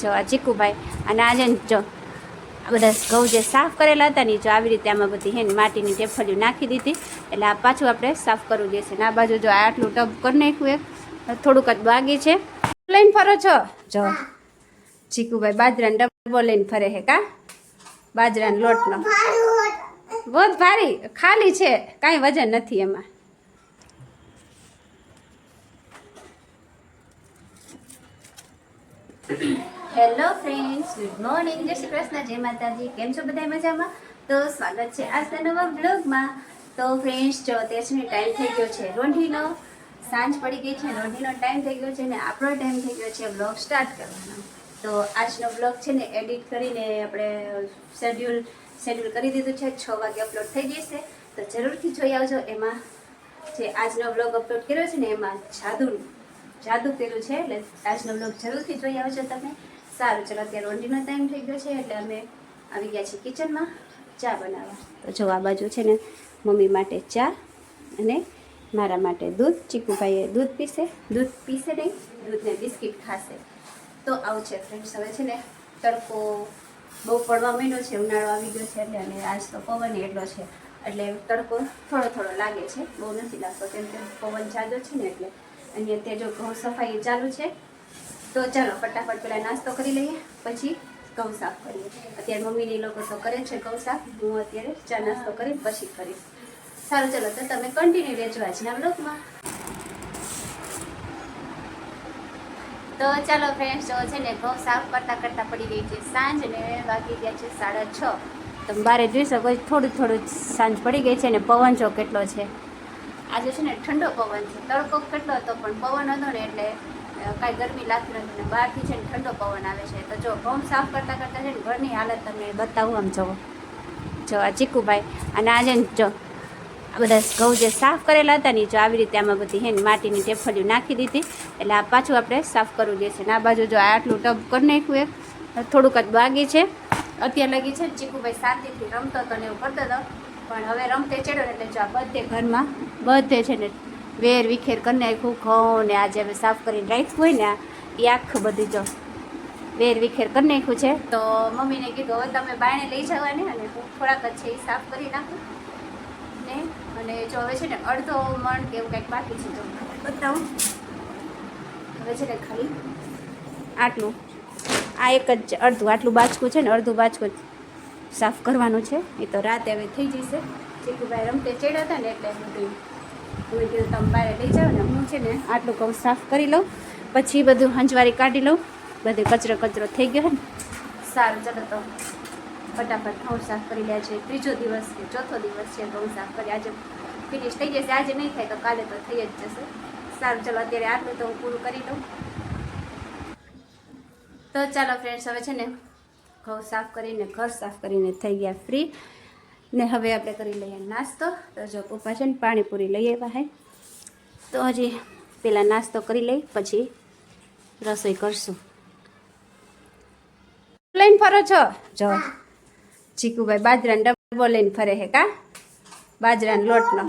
જો આ ચીકુભાઈ અને આજે જો આ બધા ઘઉં જે સાફ કરેલા હતા ને જો આવી રીતે આમાં બધી હે ને માટીની ટેફલીઓ નાખી દીધી એટલે આ પાછું આપણે સાફ કરવું જશે ને આ બાજુ જો આટલું ટબ કરી નાખ્યું એક થોડુંક જ બાકી છે લઈને ફરો છો જો ચીકુભાઈ બાજરાનો ડબ્બો લઈને ફરે હે કા બાજરાનો લોટનો બહુ ભારી ખાલી છે કાંઈ વજન નથી એમાં હેલો ફ્રેન્ડ્સ ગુડ મોર્નિંગ જય શ્રી કૃષ્ણ જય માતાજી કેમ છો બધા મજામાં તો સ્વાગત છે આજના નવા બ્લોગમાં તો ફ્રેન્ડ્સ જો અત્યારે ટાઈમ થઈ ગયો છે રોંઢીનો સાંજ પડી ગઈ છે રોંઢીનો ટાઈમ થઈ ગયો છે ને આપણો ટાઈમ થઈ ગયો છે બ્લોગ સ્ટાર્ટ કરવાનો તો આજનો બ્લોગ છે ને એડિટ કરીને આપણે શેડ્યુલ કરી દીધું છે 6 વાગે અપલોડ થઈ જશે તો જરૂરથી જોઈ આવજો એમાં જે આજનો બ્લોગ અપલોડ કર્યો છે ને એમાં જાદુ કર્યું છે એટલે આજનો બ્લોગ જરૂરથી જોઈ આવજો તમે સારું ચલો અત્યારે રોંઢીનો ટાઈમ થઈ ગયો છે એટલે અમે આવી ગયા છીએ કિચનમાં ચા બનાવવા તો જો આ બાજુ છે ને મમ્મી માટે ચા અને મારા માટે દૂધ ચીકુભાઈએ દૂધ પીશે નહીં દૂધને બિસ્કિટ ખાશે તો આવું છે ફ્રેન્ડ્સ હવે છે ને તડકો બહુ પડવા માંડ્યો છે ઉનાળો આવી ગયો છે એટલે અને આજ તો પવન એટલો છે એટલે તડકો થોડો લાગે છે બહુ નથી લાગતો કેમ કે પવન જાજો છે ને એટલે અને અત્યારે જો ઘઉં સફાઈ ચાલુ છે તો ચાલો ફટાફટ પેલા નાસ્તો કરી લઈએ પછી ઘઉં સાફ કરીએ અત્યારે મમ્મીને લોકો તો કરે છે ઘઉં સાફ હું અત્યારે ચા નાસ્તો કરી પછી કરીશ સારું ચલો તો તમે કન્ટિન્યુ રહેજો આજના બ્લોગમાં તો ચાલો ફ્રેન્ડ્સ જો છે ને ઘઉં સાફ કરતાં પડી ગઈ છે સાંજ ને વાગી ગયા છે 6:30 તમે બારે જોઈ શકો થોડું સાંજ પડી ગઈ છે ને પવન જો કેટલો છે આજે છે ને ઠંડો પવન છે તડકો કેટલો હતો પણ પવન હતો ને એટલે કાંઈ ગરમી લાગતી નથી ને બહારથી છે ને ઠંડો પવન આવે છે તો જો ઘઉં સાફ કરતાં છે ને ઘરની હાલત તમને બતાવું આમ જો આ ચીકુભાઈ અને આજે જો આ બધા ઘઉં જે સાફ કરેલા હતા ને જો આવી રીતે આમાં બધી હે ને માટીની ટેફલીઓ નાખી દીધી એટલે આ પાછું આપણે સાફ કરવું જશે ને આ બાજુ જો આટલું ટબ કરી નાખ્યું એક થોડુંક જ બાકી છે અત્યારે લગી છે ને ચીકુભાઈ શાંતિથી રમતો હતો ને એવું કરતો હતો પણ હવે રમતે ચડ્યો એટલે જો આ બધે ઘરમાં બધે છે ને વેર વિખેર કરી નાખ્યું ઘઉં ને આજે હવે સાફ કરીને રાખ્યું હોય ને એ આખું બધું જો વેર વિખેર કરી નાખ્યું છે તો મમ્મીને કીધું હવે તમે બાયણે લઈ જવાની અને હું થોડાક જ છે એ સાફ કરી નાખું ને અને જો હવે છે ને અડધો મણ કે એવું કંઈક બાકી છે તો બતાવું હવે છે ને ખાલી આટલું આ એક જ અડધું આટલું બાચકું છે ને અડધું બાચકું સાફ કરવાનું છે એ તો રાતે હવે થઈ જશે ચીકુભાઈ રમતે ચડ્યા હતા ને એટલે બધું હું કીધું તમે બહાર લઈ જાઓ ને હું છે ને આટલું ઘઉં સાફ કરી લઉં પછી બધું હંજવારી કાઢી લઉં બધું કચરો થઈ ગયો ને સારું ચલો તો ફટાફટ ઘઉં સાફ કરી લે છે ત્રીજો દિવસ કે ચોથો દિવસ છે ઘઉં સાફ કરી આજે ફિનિશ થઈ જશે આજે નહીં થાય તો કાલે તો થઈ જ જશે સારું ચલો અત્યારે આટલું તો હું પૂરું કરી લઉં તો ચાલો ફ્રેન્ડ્સ હવે છે ને ઘઉં સાફ કરીને ઘર સાફ કરીને થઈ ગયા ફ્રી ને હવે આપણે કરી લઈએ નાસ્તો તો જો પપ્પા છે ને પાણીપુરી લઈ આવ્યા હે તો હજી પહેલાં નાસ્તો કરી લઈ પછી રસોઈ કરશું લઈને ફરો છો જો ચીકુભાઈ બાજરાનો ડબ્બો લઈને ફરે હે કા બાજરાનો લોટનો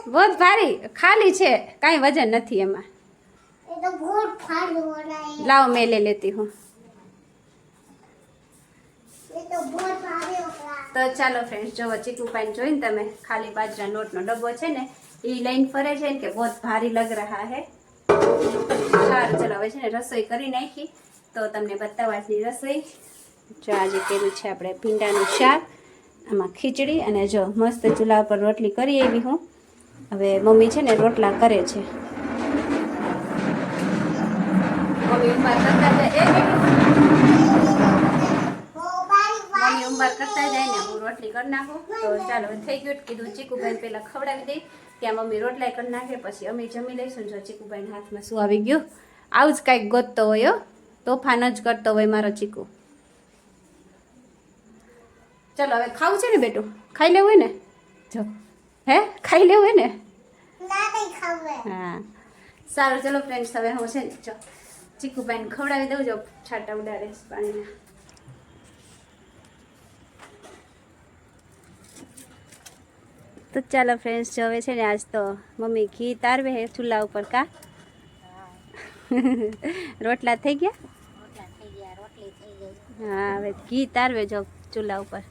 બહુ ભારી ખાલી છે કાંઈ વજન નથી એમાં લાવ મેં લઈ લેતી હું તો ચાલો ફ્રેન્ડ્સ જો ચીકુભાઈને જોઈને તમે ખાલી બાજરા લોટનો ડબ્બો છે ને એ લઈને ફરે છે ને કે બહુ ભારી લગ રહા હે સારું ચલો હવે છે ને રસોઈ કરી નાખી તો તમને બતાવવાની રસોઈ જો આજે કર્યું છે આપણે ભીંડાનું શાક આમાં ખીચડી અને જો મસ્ત ચૂલા પર રોટલી કરી એવી હું હવે મમ્મી છે ને રોટલા કરે છે મમ્મી ઉંબાર કરતા જાય ને હું રોટલી કરી નાખું તો ચાલો થઈ ગયું કીધું ચીકુભાઈને પહેલાં ખવડાવી દઈ ત્યાં મમ્મી રોટલા કરી નાખે પછી અમે જમી લઈશું જો ચીકુભાઈને હાથમાં શું આવી ગયું આવું જ કાંઈક ગોતતો હોય તોફાન જ કરતો હોય મારો ચીકુ ચાલો હવે ખાવું છે ને બેટું ખાઈ લેવું હોય ને જો હે ખાઈ લેવું હોય ને હા સારું ચલો ફ્રેન્ડ્સ હવે હું છે ને જો ચીકુભાઈને ખવડાવી દઉં જો છાંટા ઉડાડે પાણીના તો ચાલો ફ્રેન્ડ્સ જો હવે છે ને આજ તો મમ્મી ઘી તારવે હે ચૂલા ઉપર કા રોટલા થઈ ગયા રોટલી થઈ ગઈ. હા હવે ઘી તારવે જો ચૂલા ઉપર.